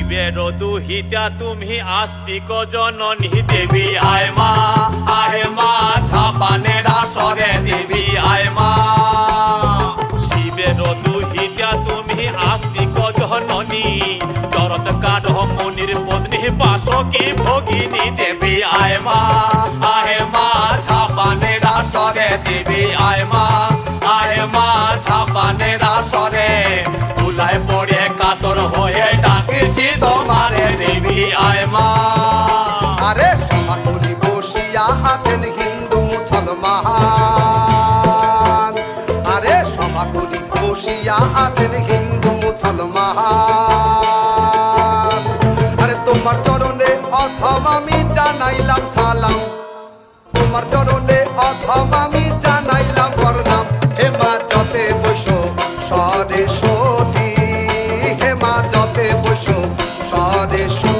শিবের দুহিতা তুমি আস্তিক জননী দেবী আয় মা ঝাপানের আসরে দেবী আয় মা। শিবের দুহিতা তুমি আস্তিক জননী চরত কাঠ মুনির পত্নী বাসকি ভগিনী দেবী আয় মা ঝাপানের আসরে দেবী আয় মা ঝাপানের আসরে তুলায় পড়ে কাতর হয়ে ডাকছি তোমারে দেবী আয় মা। আরে সভাকরি বসিয়া আছেন হিন্দু মুসলমান, আরে সভাকরি বসিয়া আছেন হিন্দু মুসলমান। আরে তোমার চরণে অথম আমি জানাইলাম সালাম, তোমার চরণে অথম আমি জানাইলাম প্রণাম। হে মা যতে বসো সরেশ্বতী, হে মা যতে বসো সরেশ্বতী।